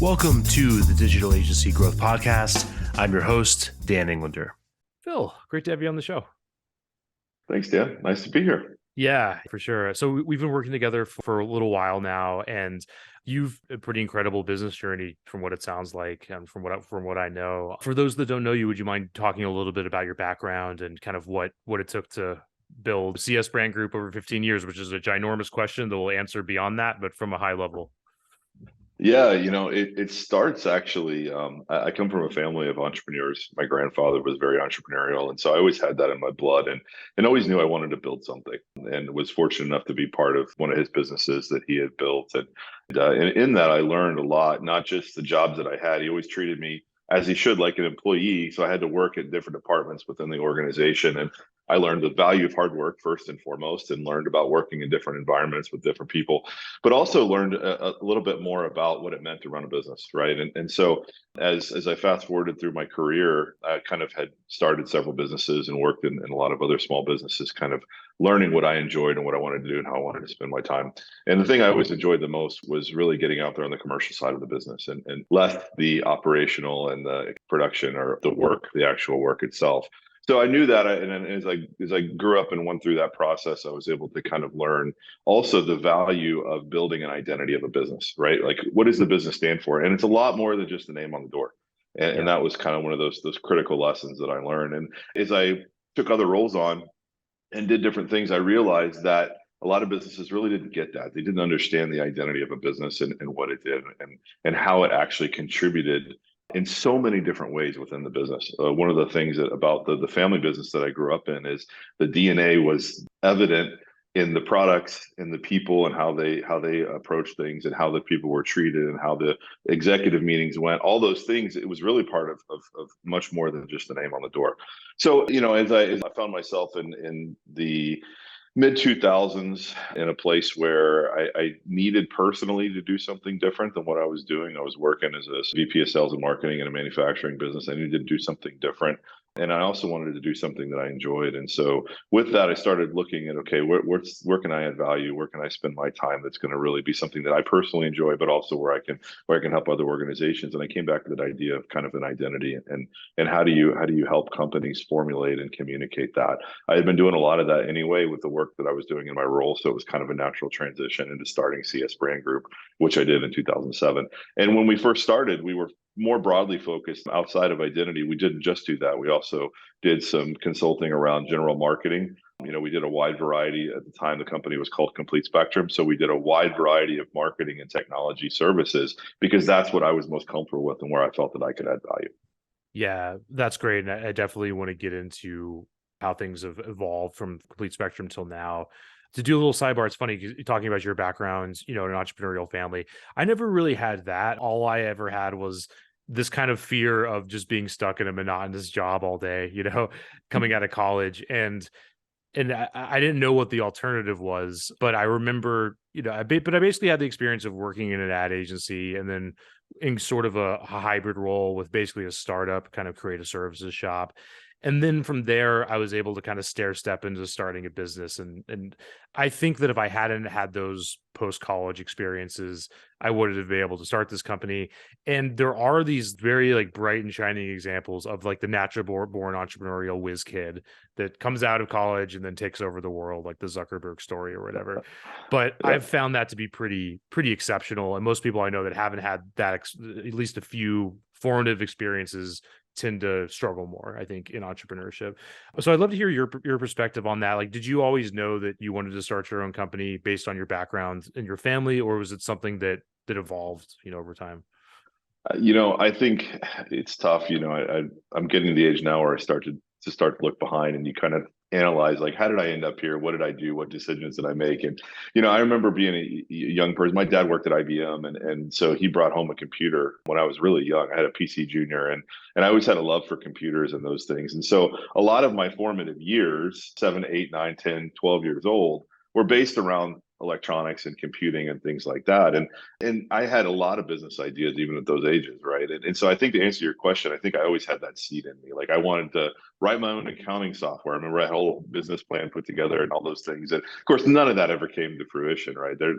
Welcome to the Digital Agency Growth Podcast. I'm your host, Dan Englander. Phil, great to have you on the show. Thanks, Dan. Nice to be here. Yeah, for sure. So we've been working together for a little while now, and you've a pretty incredible business journey from what it sounds like and from what I know. For those that don't know you, would you mind talking a little bit about your background and kind of what it took to build CS Brand Group over 15 years, which is a ginormous question that we'll answer beyond that, but from a high level. Yeah, it starts actually. I come from a family of entrepreneurs. My grandfather was very entrepreneurial, and so I always had that in my blood, and always knew I wanted to build something, and was fortunate enough to be part of one of his businesses that he had built, and in that I learned a lot, not just the jobs that I had. He always treated me as he should, like an employee. So I had to work in different departments within the organization, and I learned the value of hard work first and foremost, and learned about working in different environments with different people, but also learned a little bit more about what it meant to run a business, right? And so as I fast forwarded through my career, I kind of had started several businesses and worked in a lot of other small businesses, kind of learning what I enjoyed and what I wanted to do and how I wanted to spend my time. And the thing I always enjoyed the most was really getting out there on the commercial side of the business, and less the operational and the production or the work, the actual work itself. So I knew that, and as I grew up and went through that process, I was able to kind of learn also the value of building an identity of a business, right? Like, what does the business stand for? And it's a lot more than just the name on the door. And that was kind of one of those critical lessons that I learned. And as I took other roles on and did different things, I realized that a lot of businesses really didn't get that. They didn't understand the identity of a business and what it did, and how it actually contributed in so many different ways within the business. One of the things about the family business that I grew up in is the DNA was evident in the products and the people, and how they approach things, and how the people were treated, and how the executive meetings went. All those things, it was really part of much more than just the name on the door. So as I found myself in the mid 2000s in a place where I needed personally to do something different than what I was doing. I was working as a VP of sales and marketing in a manufacturing business. I needed to do something different. And I also wanted to do something that I enjoyed. And so with that, I started looking at, okay, where can I add value? Where can I spend my time that's going to really be something that I personally enjoy, but also where I can help other organizations. And I came back to that idea of kind of an identity, and how do you help companies formulate and communicate that? I had been doing a lot of that anyway with the work that I was doing in my role. So it was kind of a natural transition into starting CS Brand Group, which I did in 2007. And when we first started, we were more broadly focused outside of identity. We didn't just do that. We also did some consulting around general marketing. We did a wide variety. At the time, the company was called Complete Spectrum. So we did a wide variety of marketing and technology services, because that's what I was most comfortable with and where I felt that I could add value. Yeah, that's great. And I definitely want to get into how things have evolved from Complete Spectrum till now. To do a little sidebar, it's funny talking about your background, in an entrepreneurial family. I never really had that. All I ever had was this kind of fear of just being stuck in a monotonous job all day, coming out of college. And I didn't know what the alternative was, but I remember, I basically had the experience of working in an ad agency, and then in sort of a hybrid role with basically a startup kind of creative services shop. And then from there, I was able to kind of stair step into starting a business. And I think that if I hadn't had those post-college experiences, I wouldn't have been able to start this company. And there are these very like bright and shining examples of like the natural born entrepreneurial whiz kid that comes out of college and then takes over the world, like the Zuckerberg story or whatever. But Yeah. I've found that to be pretty exceptional. And most people I know that haven't had that, at least a few formative experiences, tend to struggle more, I think, in entrepreneurship. So I'd love to hear your perspective on that. Like, did you always know that you wanted to start your own company based on your background in your family, or was it something that evolved, over time? I think it's tough. I'm getting to the age now where I start to look behind, and you kind of analyze, like, how did I end up here? What did I do? What decisions did I make? And I remember being a young person. My dad worked at IBM, and so he brought home a computer when I was really young. I had a PC Junior, and I always had a love for computers and those things. And so a lot of my formative years, 7, 8, 9, 10, 12 years old, were based around electronics and computing and things like that. And I had a lot of business ideas even at those ages, right? And so I think to answer your question, I think I always had that seed in me. Like I wanted to write my own accounting software. I remember I had a whole business plan put together and all those things. And of course, none of that ever came to fruition, right? There,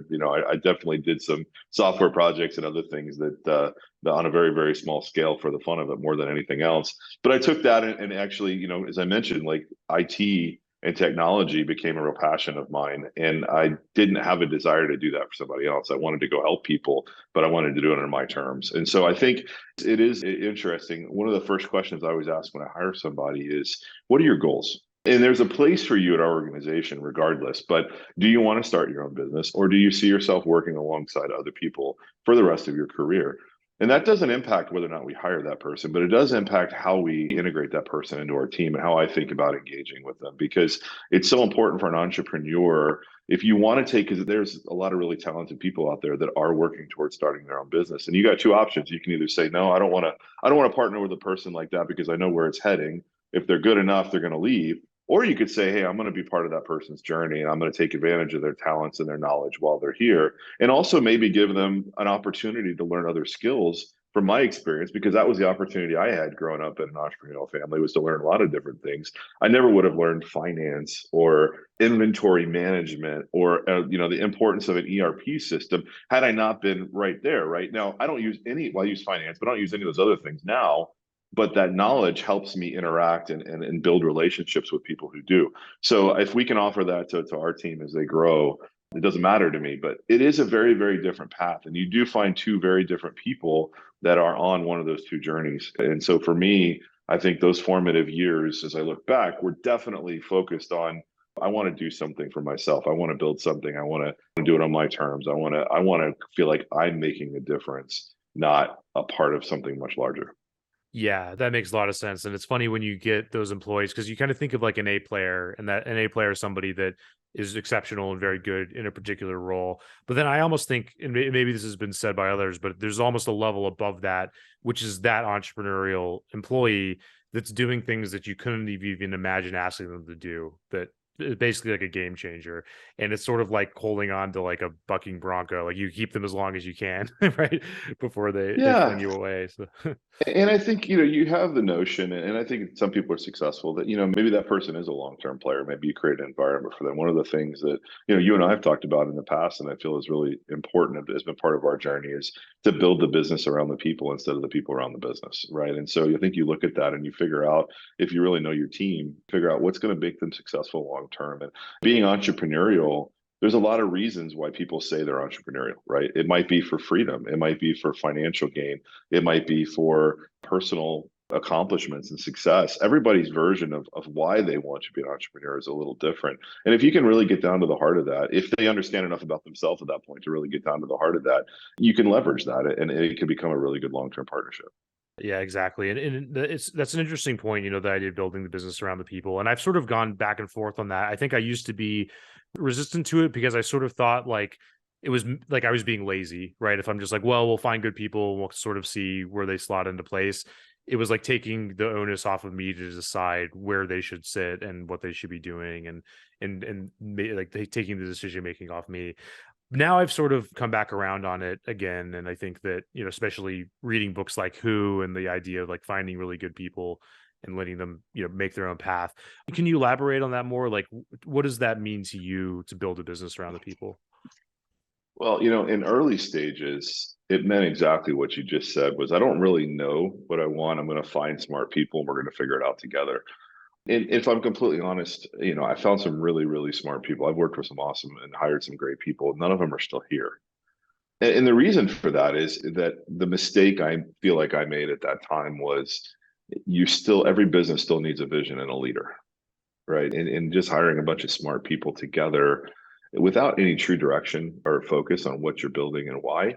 I definitely did some software projects and other things that on a very, very small scale for the fun of it more than anything else. But I took that and actually, as I mentioned, like IT and technology became a real passion of mine. And I didn't have a desire to do that for somebody else. I wanted to go help people, but I wanted to do it on my terms. And so I think it is interesting. One of the first questions I always ask when I hire somebody is, what are your goals? And there's a place for you at our organization regardless, but do you want to start your own business, or do you see yourself working alongside other people for the rest of your career? And that doesn't impact whether or not we hire that person, but it does impact how we integrate that person into our team and how I think about engaging with them, because it's so important for an entrepreneur. If you want to take, because there's a lot of really talented people out there that are working towards starting their own business, and you got two options. You can either say, no, I don't want to partner with a person like that because I know where it's heading. If they're good enough, they're going to leave. Or you could say, hey, I'm going to be part of that person's journey and I'm going to take advantage of their talents and their knowledge while they're here. And also maybe give them an opportunity to learn other skills from my experience, because that was the opportunity I had growing up in an entrepreneurial family, was to learn a lot of different things. I never would have learned finance or inventory management or, the importance of an ERP system had I not been right there. Right now, I use finance, but I don't use any of those other things now. But that knowledge helps me interact and build relationships with people who do. So if we can offer that to our team as they grow, it doesn't matter to me, but it is a very, very different path. And you do find two very different people that are on one of those two journeys. And so for me, I think those formative years, as I look back, were definitely focused on, I want to do something for myself. I want to build something. I want to do it on my terms. I want to feel like I'm making a difference, not a part of something much larger. Yeah, that makes a lot of sense. And it's funny when you get those employees, because you kind of think of like an A player, and that an A player is somebody that is exceptional and very good in a particular role. But then I almost think, and maybe this has been said by others, but there's almost a level above that, which is that entrepreneurial employee that's doing things that you couldn't even imagine asking them to do, that is basically like a game changer. And it's sort of like holding on to like a bucking bronco. Like you keep them as long as you can, right? Before they fling Yeah. you away. So And I think, you have the notion, and I think some people are successful that, maybe that person is a long-term player. Maybe you create an environment for them. One of the things that, you and I have talked about in the past, and I feel is really important, has been part of our journey, is to build the business around the people instead of the people around the business, right? And so I think you look at that and you figure out, if you really know your team, figure out what's going to make them successful long-term. And being entrepreneurial, there's a lot of reasons why people say they're entrepreneurial, right? It might be for freedom. It might be for financial gain. It might be for personal accomplishments and success. Everybody's version of why they want to be an entrepreneur is a little different. And if you can really get down to the heart of that, if they understand enough about themselves at that point to really get down to the heart of that, you can leverage that and it can become a really good long-term partnership. yeah, exactly. And that's an interesting point, the idea of building the business around the people. And I've sort of gone back and forth on that. I think I used to be resistant to it because I sort of thought like it was like I was being lazy, right? If I'm just like, well, we'll find good people, we'll sort of see where they slot into place. It was like taking the onus off of me to decide where they should sit and what they should be doing, like taking the decision making off me. Now I've sort of come back around on it again, and I think that, especially reading books like Who and the idea of like finding really good people and letting them, make their own path. Can you elaborate on that more? Like, what does that mean to you to build a business around the people? Well, in early stages, it meant exactly what you just said, was I don't really know what I want. I'm going to find smart people and we're going to figure it out together. And if I'm completely honest, I found some really, really smart people. I've worked with some awesome and hired some great people. None of them are still here. And the reason for that is that the mistake I feel like I made at that time was, every business still needs a vision and a leader, right? And just hiring a bunch of smart people together without any true direction or focus on what you're building and why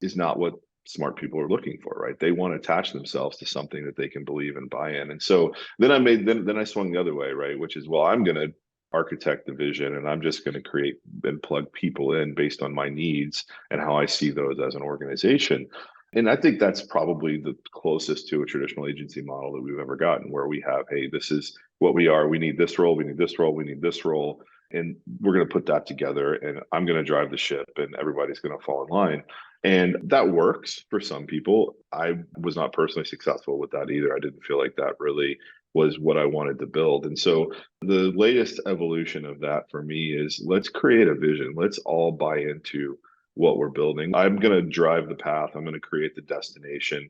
is not what smart people are looking for, right? They want to attach themselves to something that they can believe and buy in. And so then I swung the other way, right? Which is, well, I'm going to architect the vision and I'm just going to create and plug people in based on my needs and how I see those as an organization. And I think that's probably the closest to a traditional agency model that we've ever gotten, where we have, hey, this is what we are. We need this role. We need this role. We need this role. And we're going to put that together, and I'm going to drive the ship, and everybody's going to fall in line. And that works for some people. I was not personally successful with that either. I didn't feel like that really was what I wanted to build. And so the latest evolution of that for me is, let's create a vision. Let's all buy into what we're building. I'm going to drive the path. I'm going to create the destination.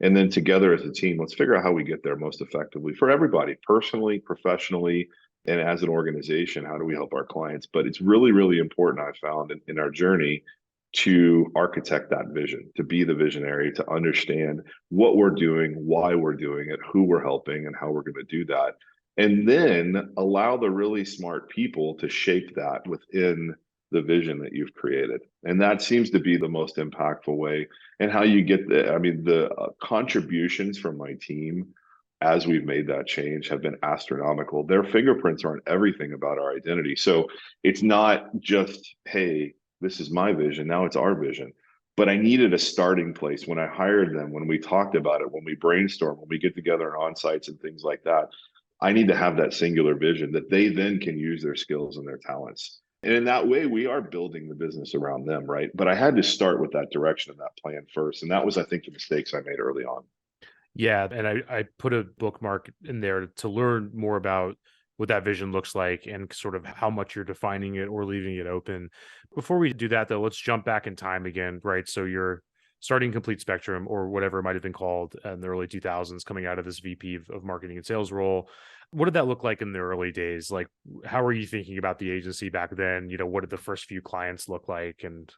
And then together as a team, let's figure out how we get there most effectively for everybody, personally, professionally, and as an organization. How do we help our clients? But it's really, really important, I found in our journey, to architect that vision, to be the visionary, to understand what we're doing, why we're doing it, who we're helping, and how we're going to do that. And then allow the really smart people to shape that within the vision that you've created. And that seems to be the most impactful way. And how you get the contributions from my team as we've made that change have been astronomical. Their fingerprints are on everything about our identity. So it's not just, hey, this is my vision. Now it's our vision. But I needed a starting place when I hired them, when we talked about it, when we brainstorm, when we get together on sites and things like that. I need to have that singular vision that they then can use their skills and their talents. And in that way, we are building the business around them, right? But I had to start with that direction and that plan first. And that was, I think, the mistakes I made early on. Yeah, and I put a bookmark in there to learn more about what that vision looks like and sort of how much you're defining it or leaving it open. Before we do that, though, let's jump back in time again, right? So you're starting Complete Spectrum, or whatever it might have been called in the early 2000s, coming out of this VP of marketing and sales role. What did that look like in the early days? Like, how were you thinking about the agency back then? What did the first few clients look like, and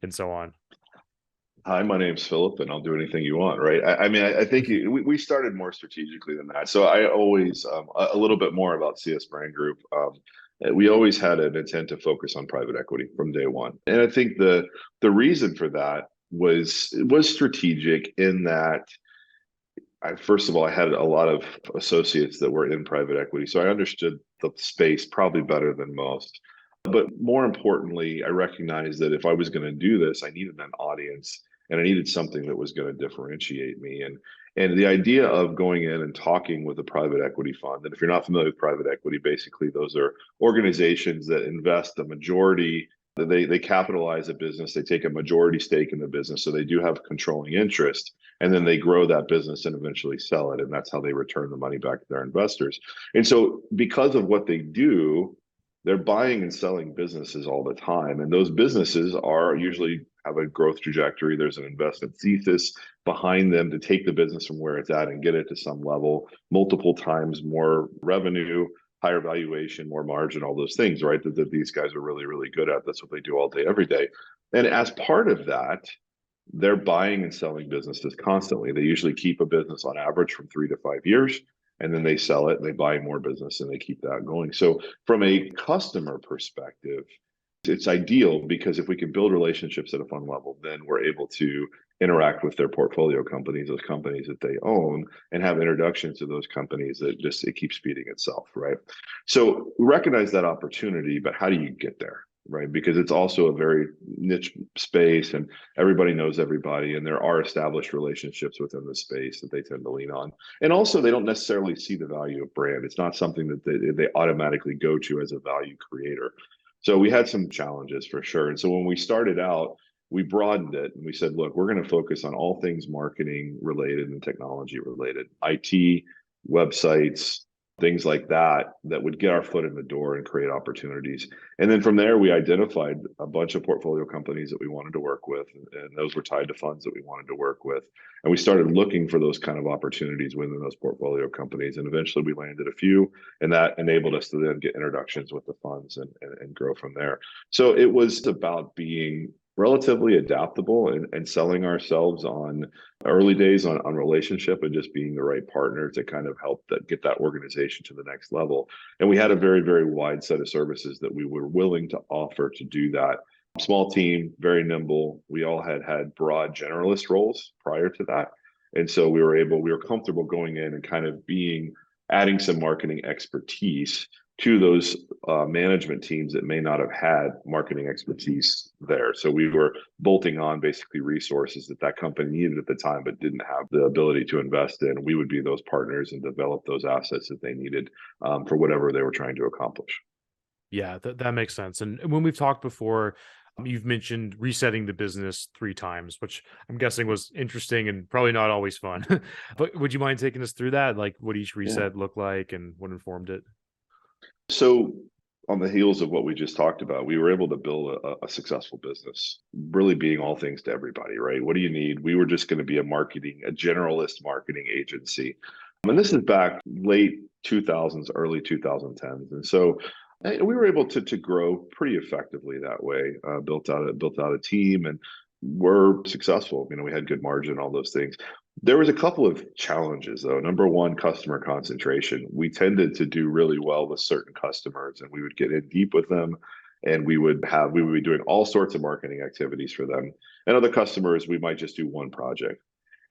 and so on? Hi, my name's Phillip, and I'll do anything you want, right? I think we started more strategically than that. So I always, a little bit more about CS Brand Group. We always had an intent to focus on private equity from day one. And I think the reason for that was strategic in that, first of all, I had a lot of associates that were in private equity. So I understood the space probably better than most. But more importantly, I recognized that if I was going to do this, I needed an audience, and I needed something that was going to differentiate me. And the idea of going in and talking with a private equity fund, and if you're not familiar with private equity, basically those are organizations that invest a majority. They capitalize a business, they take a majority stake in the business, so they do have controlling interest, and then they grow that business and eventually sell it, and that's how they return the money back to their investors. And so because of what they do, they're buying and selling businesses all the time. And those businesses are usually have a growth trajectory. There's an investment thesis behind them to take the business from where it's at and get it to some level, multiple times more revenue, higher valuation, more margin, all those things, right? That these guys are really, really good at. That's what they do all day, every day. And as part of that, they're buying and selling businesses constantly. They usually keep a business on average from 3 to 5 years, and then they sell it and they buy more business and they keep that going. So from a customer perspective, it's ideal, because if we can build relationships at a fund level, then we're able to interact with their portfolio companies, those companies that they own, and have introductions to those companies that just, it keeps feeding itself, right? So recognize that opportunity, but how do you get there? Right, because it's also a very niche space, and everybody knows everybody, and there are established relationships within the space that they tend to lean on. And also, they don't necessarily see the value of brand. It's not something that they automatically go to as a value creator. So we had some challenges for sure. And so when we started out, we broadened it and we said, look, we're going to focus on all things marketing related and technology related, IT, websites, things like that, that would get our foot in the door and create opportunities. And then from there, we identified a bunch of portfolio companies that we wanted to work with, and those were tied to funds that we wanted to work with. And we started looking for those kind of opportunities within those portfolio companies. And eventually we landed a few, and that enabled us to then get introductions with the funds and grow from there. So it was about being relatively adaptable and selling ourselves on early days on relationship, and just being the right partner to kind of help get that organization to the next level. And we had a very, very wide set of services that we were willing to offer to do that. Small team, very nimble. We all had broad generalist roles prior to that. And so we were comfortable going in and kind of adding some marketing expertise to those management teams that may not have had marketing expertise there. So we were bolting on basically resources that company needed at the time, but didn't have the ability to invest in. We would be those partners and develop those assets that they needed for whatever they were trying to accomplish. Yeah, that makes sense. And when we've talked before, you've mentioned resetting the business 3 times, which I'm guessing was interesting and probably not always fun. But would you mind taking us through that? Like what each Yeah. reset looked like and what informed it? So, on the heels of what we just talked about, we were able to build a successful business, really being all things to everybody, right? What do you need? We were just going to be a generalist marketing agency. And this is back late 2000s, early 2010s. And so we were able to grow pretty effectively that way, built out a team and were successful. We had good margin, all those things. There was a couple of challenges though. Number one, customer concentration. We tended to do really well with certain customers and we would get in deep with them and we would be doing all sorts of marketing activities for them. And other customers, we might just do one project.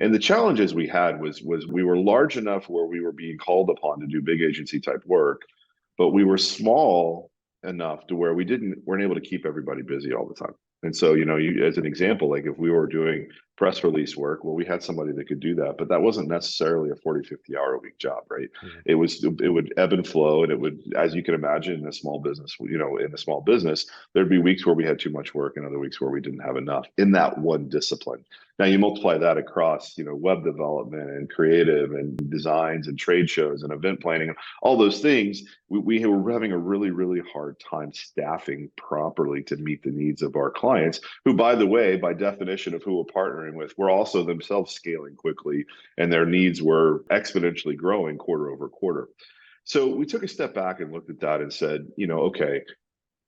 And the challenges we had was we were large enough where we were being called upon to do big agency type work, but we were small enough to where weren't able to keep everybody busy all the time. And so, as an example, like if we were doing press release work, well, we had somebody that could do that, but that wasn't necessarily a 40, 50 hour a week job, right? Mhm. It would ebb and flow and it would, as you can imagine, in a small business, there'd be weeks where we had too much work and other weeks where we didn't have enough in that one discipline. Now you multiply that across, web development and creative and designs and trade shows and event planning and all those things. We were having a really, really hard time staffing properly to meet the needs of our clients, who, by the way, by definition of who we're partnering with, were also themselves scaling quickly and their needs were exponentially growing quarter over quarter. So we took a step back and looked at that and said, okay,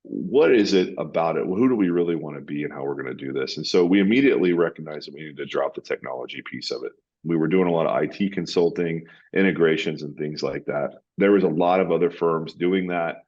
what is it about it? Who do we really want to be and how we're going to do this? And so we immediately recognized that we needed to drop the technology piece of it. We were doing a lot of IT consulting, integrations, and things like that. There was a lot of other firms doing that.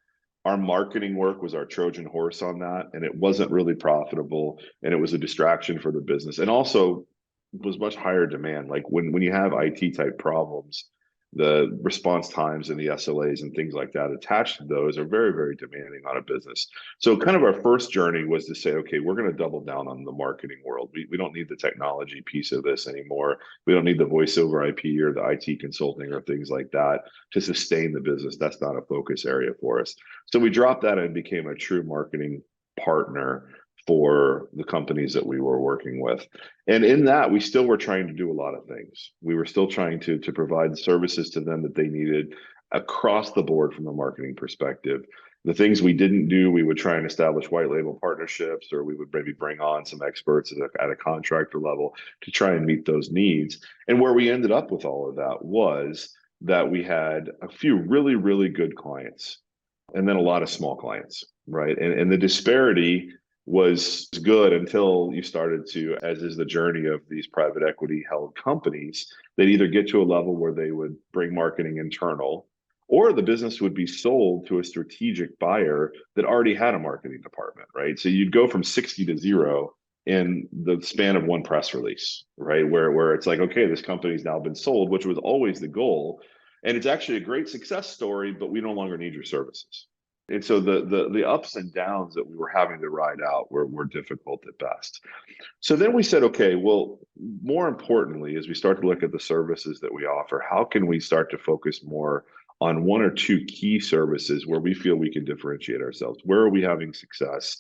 Our marketing work was our Trojan horse on that, and it wasn't really profitable, and it was a distraction for the business, and also was much higher demand. Like when you have IT type problems, the response times and the SLAs and things like that attached to those are very, very demanding on a business. So kind of our first journey was to say, okay, we're going to double down on the marketing world. We don't need the technology piece of this anymore. We don't need the voice over IP or the IT consulting or things like that to sustain the business. That's not a focus area for us. So we dropped that and became a true marketing partner for the companies that we were working with. And in that, we still were trying to do a lot of things. We were still trying to provide services to them that they needed across the board from a marketing perspective. The things we didn't do, we would try and establish white label partnerships, or we would maybe bring on some experts at a contractor level to try and meet those needs. And where we ended up with all of that was that we had a few really, really good clients and then a lot of small clients, right? And the disparity was good until you started to, as is the journey of these private equity held companies, they'd either get to a level where they would bring marketing internal, or the business would be sold to a strategic buyer that already had a marketing department, right? So you'd go from 60 to 0 in the span of one press release, right? Where it's like, okay, this company's now been sold, which was always the goal. And it's actually a great success story, but we no longer need your services. And so the ups and downs that we were having to ride out were difficult at best. So then we said, okay, well, more importantly, as we start to look at the services that we offer, how can we start to focus more on one or two key services where we feel we can differentiate ourselves? Where are we having success?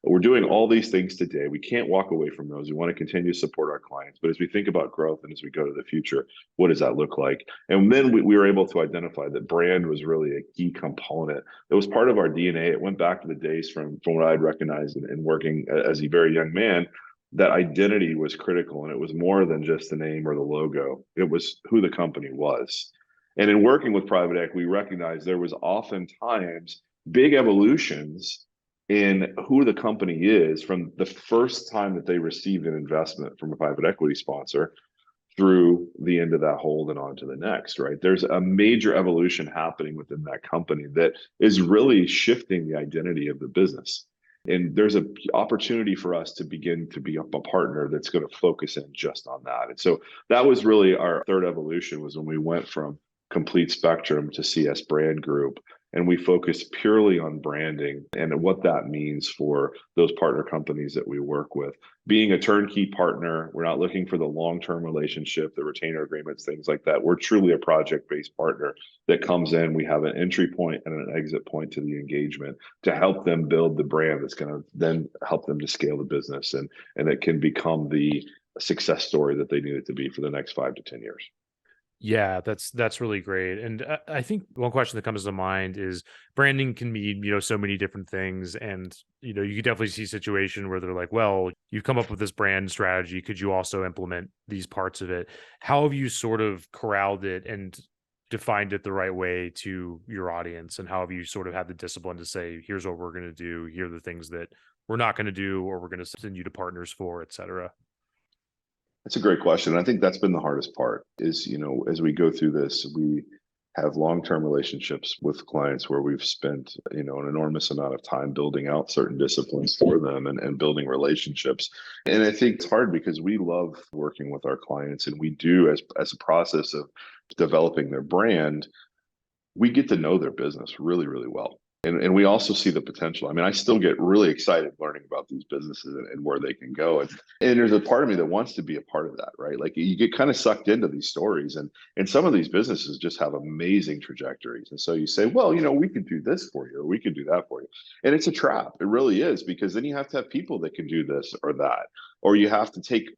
We're doing all these things today. We can't walk away from those. We want to continue to support our clients. But as we think about growth and as we go to the future, what does that look like? And then we were able to identify that brand was really a key component. It was part of our DNA. It went back to the days from what I'd recognized in working as a very young man, that identity was critical. And it was more than just the name or the logo. It was who the company was. And in working with private equity, we recognized there was oftentimes big evolutions in who the company is from the first time that they received an investment from a private equity sponsor through the end of that hold and on to the next, right? There's a major evolution happening within that company that is really shifting the identity of the business. And there's an opportunity for us to begin to be a partner that's going to focus in just on that. And so that was really our third evolution, was when we went from Complete Spectrum to CS Brand Group. and we focus purely on branding and what that means for those partner companies that we work with. Being a turnkey partner, we're not looking for the long-term relationship, the retainer agreements, things like that. We're truly a project-based partner that comes in. We have an entry point and an exit point to the engagement to help them build the brand that's going to then help them to scale the business, and it can become the success story that they need it to be for the next 5 to 10 years. Yeah, that's really great. And I think one question that comes to mind is branding can mean, so many different things. And, you could definitely see a situation where they're like, well, you've come up with this brand strategy. Could you also implement these parts of it? How have you sort of corralled it and defined it the right way to your audience? And how have you sort of had the discipline to say, here's what we're going to do, here are the things that we're not going to do, or we're going to send you to partners for, et cetera? That's a great question. I think that's been the hardest part is, as we go through this, we have long-term relationships with clients where we've spent, an enormous amount of time building out certain disciplines for them and building relationships. And I think it's hard because we love working with our clients, and we do as a process of developing their brand, we get to know their business really, really well. And we also see the potential. I mean, I still get really excited learning about these businesses and where they can go. And there's a part of me that wants to be a part of that, right? Like you get kind of sucked into these stories, and some of these businesses just have amazing trajectories. And so you say, well, we could do this for you, or we could do that for you. And it's a trap. It really is, because then you have to have people that can do this or that, or you have to take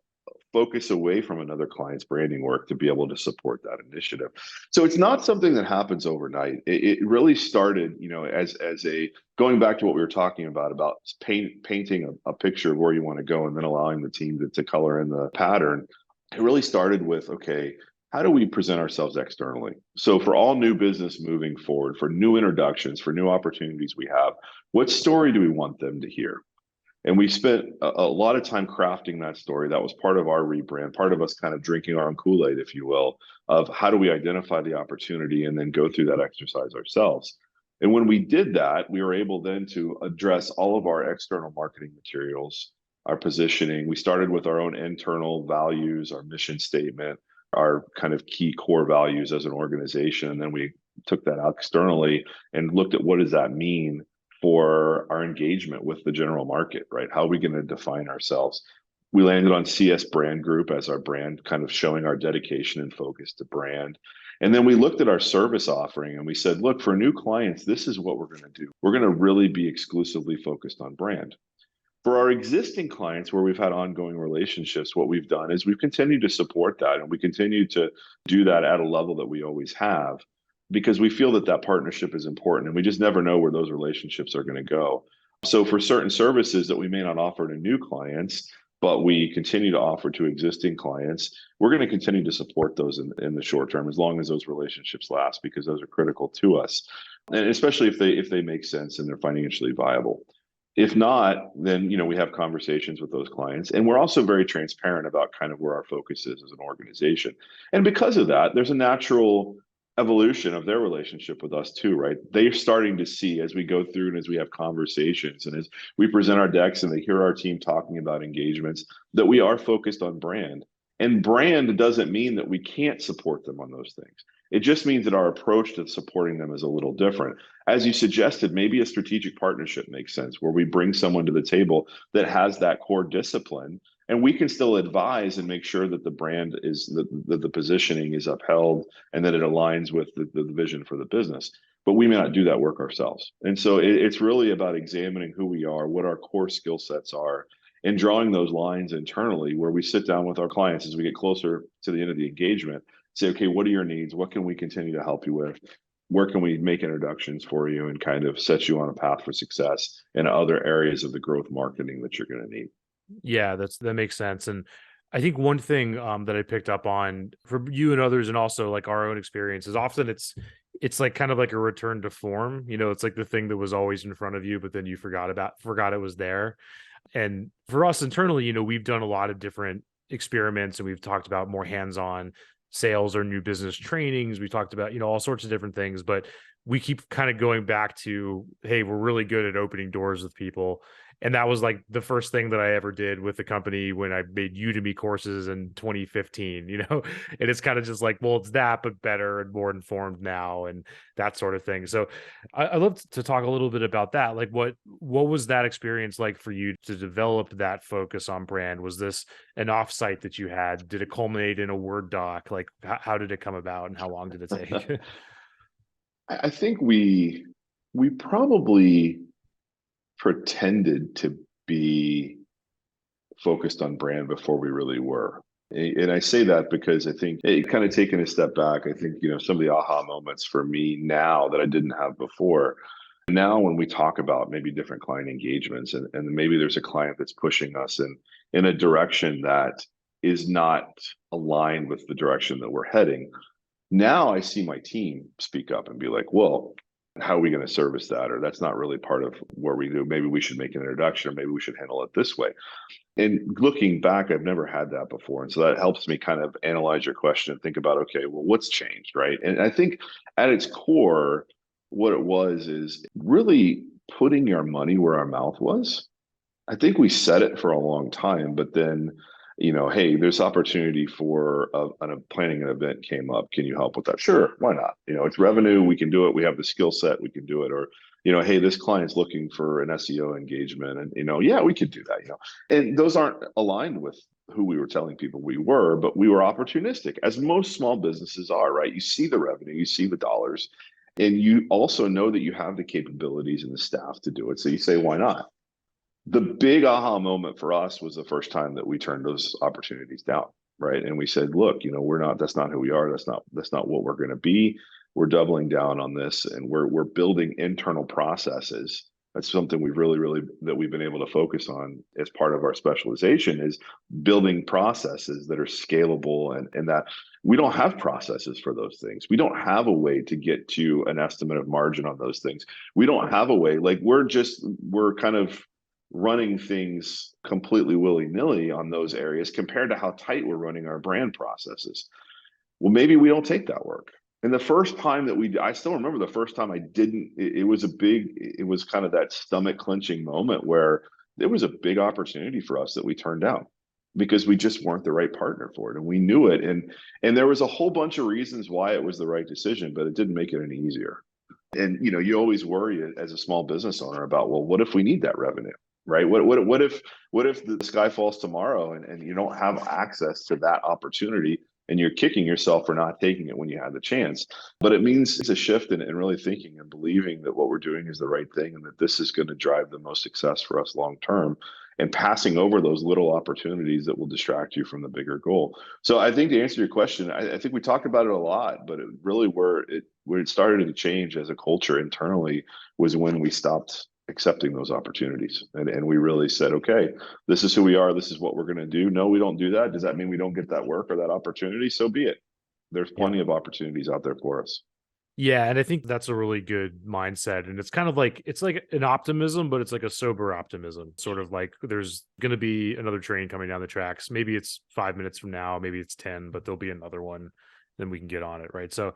focus away from another client's branding work to be able to support that initiative. So it's not something that happens overnight. It really started, as a going back to what we were talking about painting a picture of where you want to go and then allowing the team to color in the pattern. It really started with, okay, how do we present ourselves externally? So for all new business moving forward, for new introductions, for new opportunities we have, what story do we want them to hear? And we spent a lot of time crafting that story. That was part of our rebrand, part of us kind of drinking our own Kool-Aid, if you will, of how do we identify the opportunity and then go through that exercise ourselves. And when we did that, we were able then to address all of our external marketing materials, our positioning. We started with our own internal values, our mission statement, our kind of key core values as an organization. And then we took that out externally and looked at what does that mean for our engagement with the general market, right? How are we going to define ourselves? We landed on CS Brand Group as our brand, kind of showing our dedication and focus to brand. And then we looked at our service offering and we said, look, for new clients, this is what we're going to do. We're going to really be exclusively focused on brand. For our existing clients where we've had ongoing relationships, what we've done is we've continued to support that, and we continue to do that at a level that we always have, because we feel that partnership is important, and we just never know where those relationships are going to go. So for certain services that we may not offer to new clients, but we continue to offer to existing clients, we're going to continue to support those in the short term, as long as those relationships last, because those are critical to us. And especially if they make sense and they're financially viable. If not, then, we have conversations with those clients, and we're also very transparent about kind of where our focus is as an organization. And because of that, there's a natural evolution of their relationship with us too, right? They're starting to see, as we go through and as we have conversations and as we present our decks and they hear our team talking about engagements, that we are focused on brand. And brand doesn't mean that we can't support them on those things. It just means that our approach to supporting them is a little different. As you suggested, maybe a strategic partnership makes sense, where we bring someone to the table that has that core discipline, and we can still advise and make sure that the brand is the positioning is upheld and that it aligns with the vision for the business. But we may not do that work ourselves. And so it's really about examining who we are, what our core skill sets are, and drawing those lines internally where we sit down with our clients as we get closer to the end of the engagement, say, okay, what are your needs? What can we continue to help you with? Where can we make introductions for you and kind of set you on a path for success in other areas of the growth marketing that you're going to need? Yeah, that makes sense. And I think one thing that I picked up on for you and others, and also like our own experience, is often it's like kind of like a return to form. It's like the thing that was always in front of you, but then you forgot it was there. And for us internally, we've done a lot of different experiments, and we've talked about more hands-on sales or new business trainings. We talked about, all sorts of different things, but we keep kind of going back to, hey, we're really good at opening doors with people. And that was like the first thing that I ever did with the company when I made Udemy courses in 2015, and it's kind of just like, well, it's that, but better and more informed now and that sort of thing. So I'd love to talk a little bit about that. Like what was that experience like for you to develop that focus on brand? Was this an offsite that you had? Did it culminate in a Word doc? Like how did it come about and how long did it take? I think we probably pretended to be focused on brand before we really were. And I say that because I think it kind of taking a step back, I think, some of the aha moments for me now that I didn't have before. Now, when we talk about maybe different client engagements and maybe there's a client that's pushing us in a direction that is not aligned with the direction that we're heading. Now I see my team speak up and be like, well, how are we going to service that? Or that's not really part of what we do. Maybe we should make an introduction, or maybe we should handle it this way. And looking back, I've never had that before. And so that helps me kind of analyze your question and think about, okay, well, what's changed, right? And I think at its core, what it was is really putting our money where our mouth was. I think we said it for a long time, but then, hey, there's opportunity for planning an event came up. Can you help with that? Sure, why not? It's revenue. We can do it. We have the skill set. We can do it. Or, hey, this client's looking for an SEO engagement, and yeah, we could do that. And those aren't aligned with who we were telling people we were, but we were opportunistic, as most small businesses are, right? You see the revenue, you see the dollars, and you also know that you have the capabilities and the staff to do it. So you say, why not? The big aha moment for us was the first time that we turned those opportunities down, right? And we said, look, that's not who we are. That's not what we're going to be. We're doubling down on this, and we're building internal processes. That's something that we've been able to focus on as part of our specialization, is building processes that are scalable, and that we don't have processes for those things. We don't have a way to get to an estimate of margin on those things. We don't have a way, like we're kind of running things completely willy-nilly on those areas compared to how tight we're running our brand processes. Well, maybe we don't take that work. And the first time I still remember the first time I didn't, it was kind of that stomach clenching moment where there was a big opportunity for us that we turned down because we just weren't the right partner for it. And we knew it. And there was a whole bunch of reasons why it was the right decision, but it didn't make it any easier. And, you always worry as a small business owner about, well, what if we need that revenue? Right? What if the sky falls tomorrow and you don't have access to that opportunity and you're kicking yourself for not taking it when you had the chance? But it means it's a shift in really thinking and believing that what we're doing is the right thing and that this is going to drive the most success for us long term, and passing over those little opportunities that will distract you from the bigger goal. So I think, to answer your question, I think we talk about it a lot, but it really where it started to change as a culture internally was when we stopped accepting those opportunities. And we really said, okay, this is who we are. This is what we're going to do. No, we don't do that. Does that mean we don't get that work or that opportunity? So be it. There's plenty of opportunities out there for us. Yeah, and I think that's a really good mindset. And it's kind of like, it's like an optimism, but it's like a sober optimism. Sort of like there's going to be another train coming down the tracks. Maybe it's 5 minutes from now, maybe it's 10, but there'll be another one. Then we can get on it, right? So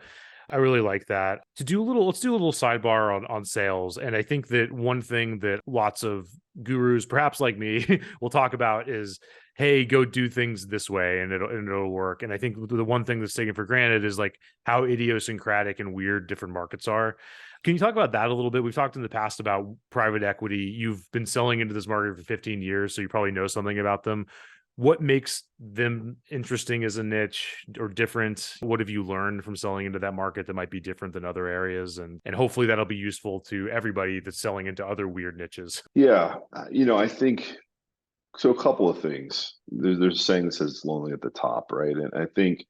I really like that. Let's do a little sidebar on sales. And I think that one thing that lots of gurus, perhaps like me, will talk about is, hey, go do things this way and it'll work. And I think the one thing that's taken for granted is like how idiosyncratic and weird different markets are. Can you talk about that a little bit? We've talked in the past about private equity. You've been selling into this market for 15 years, so you probably know something about them. What makes them interesting as a niche or different? What have you learned from selling into that market that might be different than other areas? And hopefully that'll be useful to everybody that's selling into other weird niches. Yeah. I think so. A couple of things. There's a saying that says it's lonely at the top, right? And I think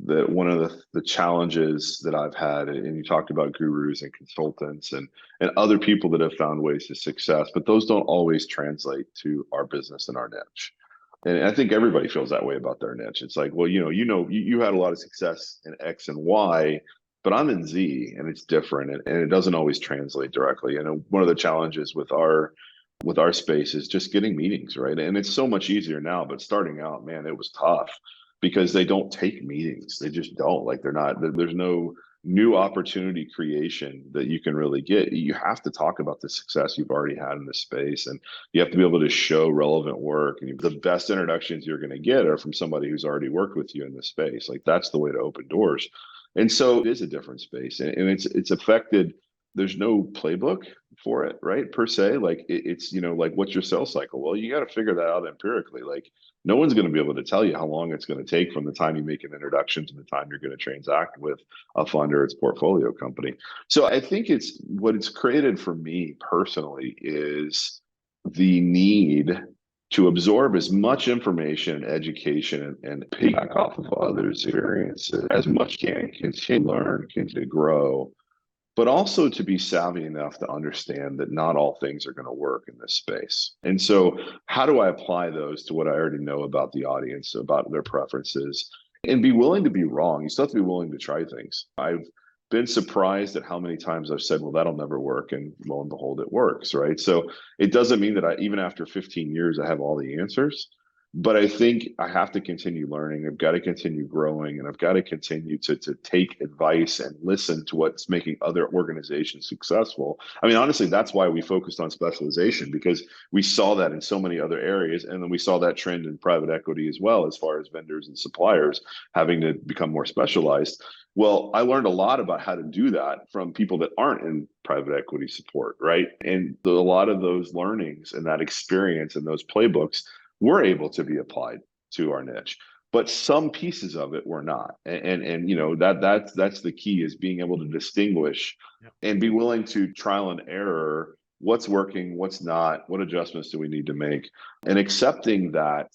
that one of the challenges that I've had, and you talked about gurus and consultants and other people that have found ways to success, but those don't always translate to our business and our niche. And I think everybody feels that way about their niche. It's like, well, you had a lot of success in X and Y, but I'm in Z and it's different, and it doesn't always translate directly. And one of the challenges with our space is just getting meetings, right? And it's so much easier now, but starting out, man, it was tough because they don't take meetings. They just don't. Like, there's no new opportunity creation that you can really get, you have to talk about the success you've already had in this space. And you have to be able to show relevant work. And the best introductions you're going to get are from somebody who's already worked with you in this space. Like that's the way to open doors. And so it is a different space. And it's affected. There's no playbook for it, right? Per se, like it's, like what's your sales cycle? Well, you got to figure that out empirically. Like no one's going to be able to tell you how long it's going to take from the time you make an introduction to the time you're going to transact with a fund or its portfolio company. So I think it's what it's created for me personally is the need to absorb as much information, education, and piggyback off of others' experiences as much can continue to learn, continue to grow, but also to be savvy enough to understand that not all things are going to work in this space. And so how do I apply those to what I already know about the audience, about their preferences, and be willing to be wrong? You still have to be willing to try things. I've been surprised at how many times I've said, well, that'll never work. And lo and behold, it works, right? So it doesn't mean that even after 15 years, I have all the answers. But I think I have to continue learning. I've got to continue growing, and I've got to continue to take advice and listen to what's making other organizations successful. I mean, honestly, that's why we focused on specialization, because we saw that in so many other areas. And then we saw that trend in private equity as well, as far as vendors and suppliers having to become more specialized. Well, I learned a lot about how to do that from people that aren't in private equity support, right? And a lot of those learnings and that experience and those playbooks were able to be applied to our niche, but some pieces of it were not. And that's the key, is being able to distinguish and be willing to trial and error what's working, what's not, what adjustments do we need to make, and accepting that,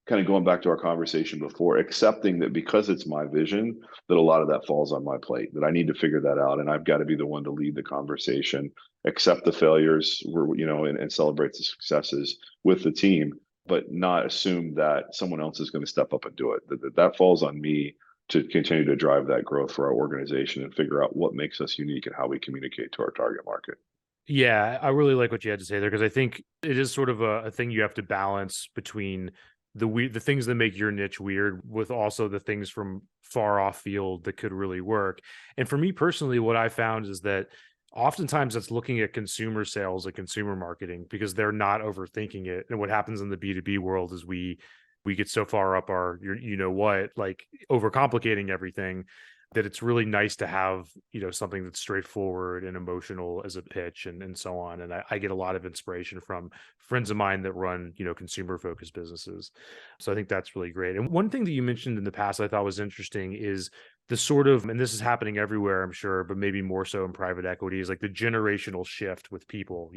kind of going back to our conversation before, accepting that because it's my vision, that a lot of that falls on my plate, that I need to figure that out. And I've got to be the one to lead the conversation, accept the failures, and celebrate the successes with the team, but not assume that someone else is going to step up and do it. That falls on me to continue to drive that growth for our organization and figure out what makes us unique and how we communicate to our target market. Yeah, I really like what you had to say there, because I think it is sort of a thing you have to balance between the things that make your niche weird with also the things from far off field that could really work. And for me personally, what I found is that oftentimes that's looking at consumer sales and consumer marketing, because they're not overthinking it. And what happens in the B2B world is we get so far up our like overcomplicating everything, that it's really nice to have, something that's straightforward and emotional as a pitch and so on. And I get a lot of inspiration from friends of mine that run, consumer focused businesses. So I think that's really great. And one thing that you mentioned in the past I thought was interesting is the sort of, and this is happening everywhere, I'm sure, but maybe more so in private equity, is like the generational shift with people,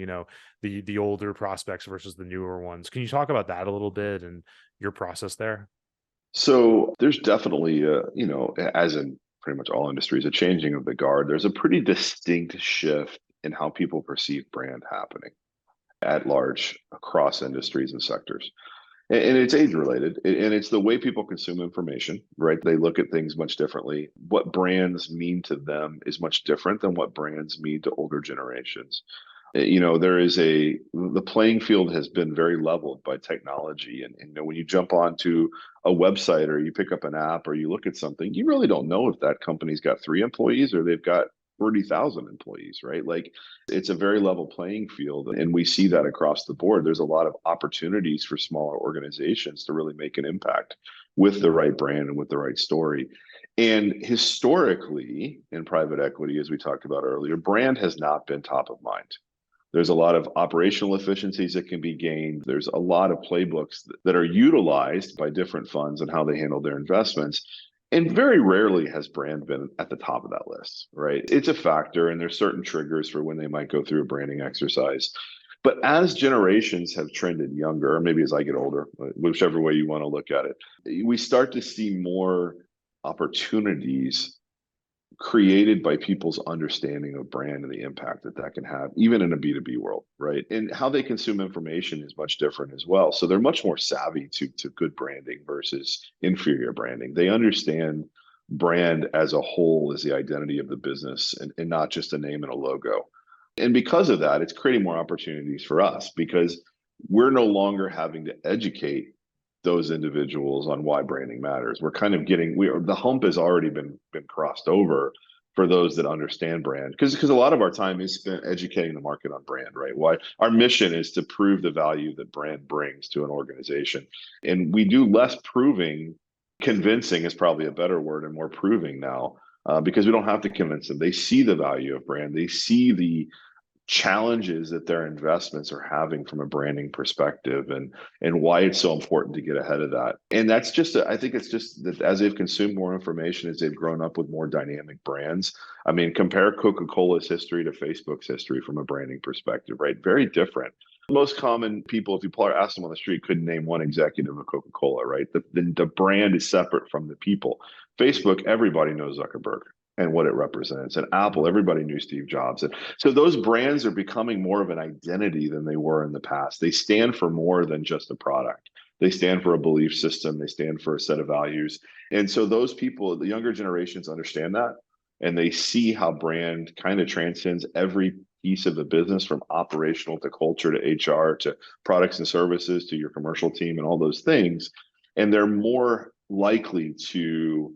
the older prospects versus the newer ones. Can you talk about that a little bit and your process there? So there's definitely, as in pretty much all industries, a changing of the guard. There's a pretty distinct shift in how people perceive brand happening at large across industries and sectors. And it's age related, and it's the way people consume information, right? They look at things much differently. What brands mean to them is much different than what brands mean to older generations. The playing field has been very leveled by technology. And when you jump onto a website or you pick up an app or you look at something, you really don't know if that company's got 3 employees or they've got 30,000 employees, right? Like it's a very level playing field. And we see that across the board. There's a lot of opportunities for smaller organizations to really make an impact with the right brand and with the right story. And historically, in private equity, as we talked about earlier, brand has not been top of mind. There's a lot of operational efficiencies that can be gained. There's a lot of playbooks that are utilized by different funds and how they handle their investments. And very rarely has brand been at the top of that list, right? It's a factor, and there's certain triggers for when they might go through a branding exercise. But as generations have trended younger, or maybe as I get older, whichever way you want to look at it, we start to see more opportunities created by people's understanding of brand and the impact that can have, even in a B2B world, right? And how they consume information is much different as well. So they're much more savvy to good branding versus inferior branding. They understand brand as a whole as the identity of the business and not just a name and a logo. And because of that, it's creating more opportunities for us, because we're no longer having to educate those individuals on why branding matters. We're kind of the hump has already been crossed over for those that understand brand, because a lot of our time is spent educating the market on brand, right? Why our mission is to prove the value that brand brings to an organization, and we do less proving. Convincing is probably a better word, and more proving now, because we don't have to convince them. They see the value of brand. They see the challenges that their investments are having from a branding perspective, and why it's so important to get ahead of that. And that's just I think it's just that as they've consumed more information, as they've grown up with more dynamic brands. I mean, compare Coca-Cola's history to Facebook's history from a branding perspective, right? Very different. Most common people, if you ask them on the street, couldn't name one executive of Coca-Cola, right? The brand is separate from the people. Facebook, everybody knows Zuckerberg and what it represents. And Apple, everybody knew Steve Jobs. And so those brands are becoming more of an identity than they were in the past. They stand for more than just a product. They stand for a belief system. They stand for a set of values. And so those people, the younger generations, understand that. And they see how brand kind of transcends every piece of the business, from operational to culture to HR to products and services to your commercial team and all those things. And they're more likely to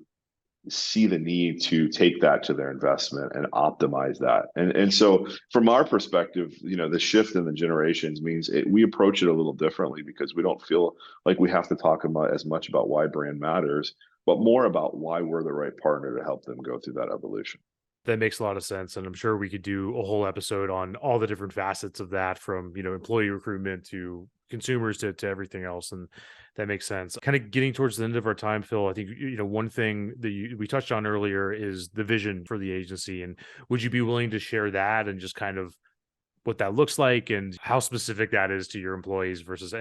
see the need to take that to their investment and optimize that. And so from our perspective, the shift in the generations means we approach it a little differently, because we don't feel like we have to talk about as much about why brand matters, but more about why we're the right partner to help them go through that evolution. That makes a lot of sense. And I'm sure we could do a whole episode on all the different facets of that, from, employee recruitment to consumers to everything else. And that makes sense. Kind of getting towards the end of our time, Phil, I think, one thing that we touched on earlier is the vision for the agency. And would you be willing to share that, and just kind of what that looks like, and how specific that is to your employees versus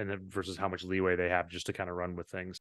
how much leeway they have just to kind of run with things?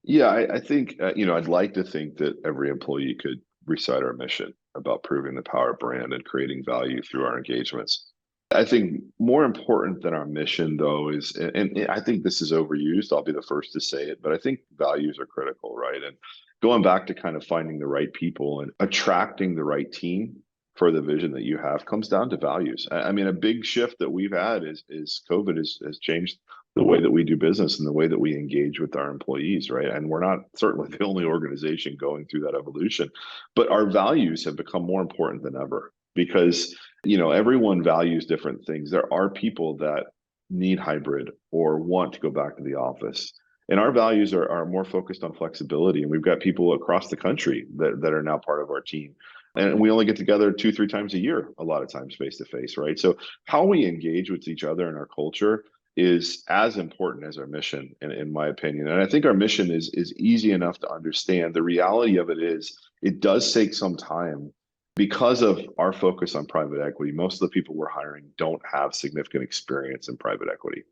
Yeah, I think, I'd like to think that every employee could recite our mission about proving the power of brand and creating value through our engagements. I think more important than our mission, though, is, and I think this is overused, I'll be the first to say it, but I think values are critical, right? And going back to kind of finding the right people and attracting the right team for the vision that you have comes down to values. I mean, a big shift that we've had is COVID has changed the way that we do business and the way that we engage with our employees, right? And we're not certainly the only organization going through that evolution, but our values have become more important than ever, because everyone values different things. There are people that need hybrid or want to go back to the office, and our values are more focused on flexibility. And we've got people across the country that are now part of our team, and we only get together 2-3 times a year, a lot of times face to face, right? So how we engage with each other in our culture is as important as our mission, in my opinion. And I think our mission is easy enough to understand. The reality of it is, it does take some time, because of our focus on private equity. Most of the people we're hiring don't have significant experience in private equity.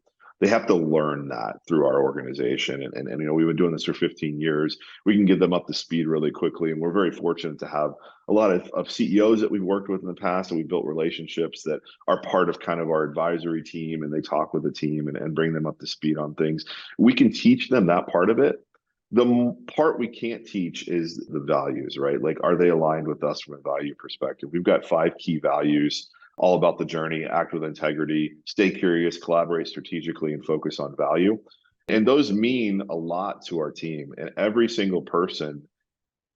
They have to learn that through our organization. And we've been doing this for 15 years. We can get them up to speed really quickly. And we're very fortunate to have a lot of CEOs that we've worked with in the past, and we've built relationships that are part of kind of our advisory team, and they talk with the team and bring them up to speed on things. We can teach them that part of it. The part we can't teach is the values, right? Like, are they aligned with us from a value perspective? We've got 5 key values, all about the journey: act with integrity, stay curious, collaborate strategically, and focus on value. And those mean a lot to our team, and every single person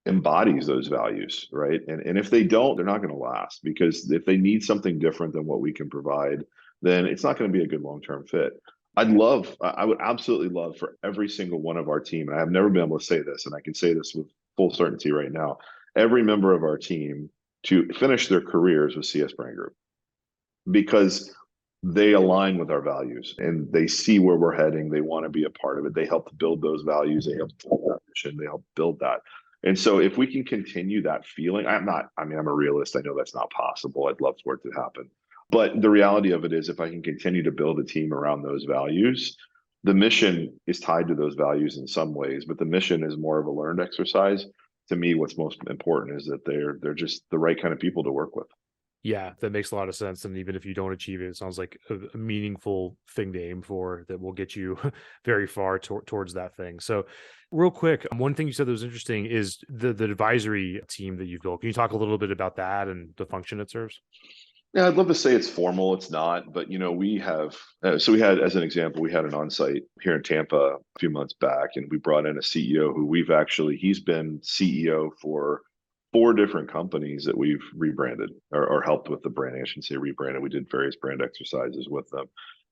embodies those values, right? And if they don't, they're not going to last, because if they need something different than what we can provide, then it's not going to be a good long-term fit. I would absolutely love for every single one of our team, and I have never been able to say this, and I can say this with full certainty right now, every member of our team to finish their careers with CS Brand Group, because they align with our values and they see where we're heading. They want to be a part of it. They help to build those values. They help to build that mission. They help build that. And so if we can continue that feeling, I'm a realist. I know that's not possible. I'd love for it to happen. But the reality of it is, if I can continue to build a team around those values, the mission is tied to those values in some ways, but the mission is more of a learned exercise. To me, what's most important is that they're just the right kind of people to work with. Yeah, that makes a lot of sense. And even if you don't achieve it, it sounds like a meaningful thing to aim for that will get you very far towards that thing. So, real quick, one thing you said that was interesting is the advisory team that you've built. Can you talk a little bit about that and the function it serves? Yeah, I'd love to say it's formal. It's not, but we have. So we had, as an example, we had an onsite here in Tampa a few months back, and we brought in a CEO who he's been CEO for 4 different companies that we've rebranded or helped with the branding. I shouldn't say rebranded. We did various brand exercises with them.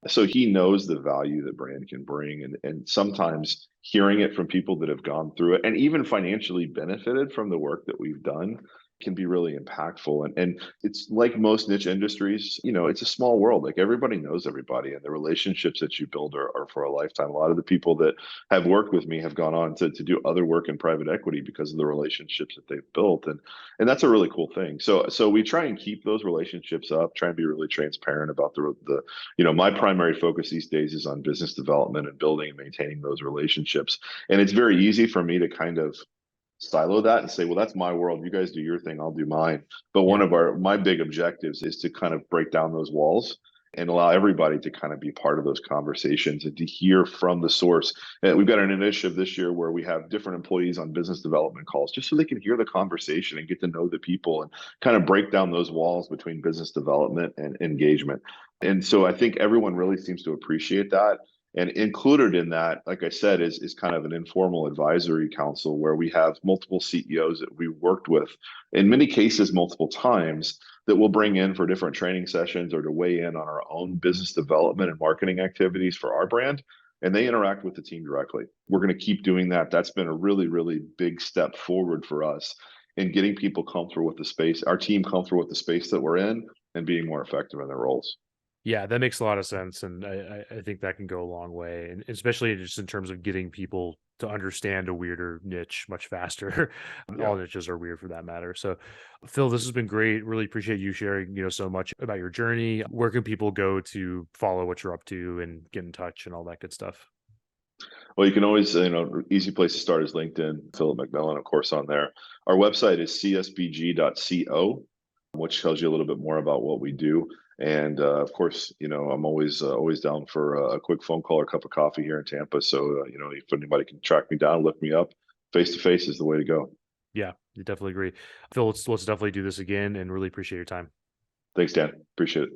So he knows the value that brand can bring. And sometimes hearing it from people that have gone through it and even financially benefited from the work that we've done can be really impactful. And it's like most niche industries, it's a small world. Like everybody knows everybody, and the relationships that you build are for a lifetime. A lot of the people that have worked with me have gone on to do other work in private equity because of the relationships that they've built. And that's a really cool thing. So we try and keep those relationships up, try and be really transparent about the my primary focus these days is on business development and building and maintaining those relationships. And it's very easy for me to kind of silo that and say, well, that's my world. You guys do your thing, I'll do mine. But one of my big objectives is to kind of break down those walls and allow everybody to kind of be part of those conversations and to hear from the source. And we've got an initiative this year where we have different employees on business development calls just so they can hear the conversation and get to know the people and kind of break down those walls between business development and engagement. And so I think everyone really seems to appreciate that. And included in that, like I said, is kind of an informal advisory council where we have multiple CEOs that we worked with, in many cases, multiple times, that we'll bring in for different training sessions or to weigh in on our own business development and marketing activities for our brand. And they interact with the team directly. We're going to keep doing that. That's been a really, really big step forward for us in getting people comfortable with the space, our team comfortable with the space that we're in, and being more effective in their roles. Yeah, that makes a lot of sense. And I think that can go a long way. And especially just in terms of getting people to understand a weirder niche much faster. Yeah. All niches are weird for that matter. So Phil, this has been great. Really appreciate you sharing, so much about your journey. Where can people go to follow what you're up to and get in touch and all that good stuff? Well, you can always, easy place to start is LinkedIn, Phillip McMillan, of course, on there. Our website is csbg.co, which tells you a little bit more about what we do. And of course, I'm always down for a quick phone call or cup of coffee here in Tampa. So, if anybody can track me down, look me up, face to face is the way to go. Yeah, you definitely agree. Phil, let's definitely do this again and really appreciate your time. Thanks, Dan. Appreciate it.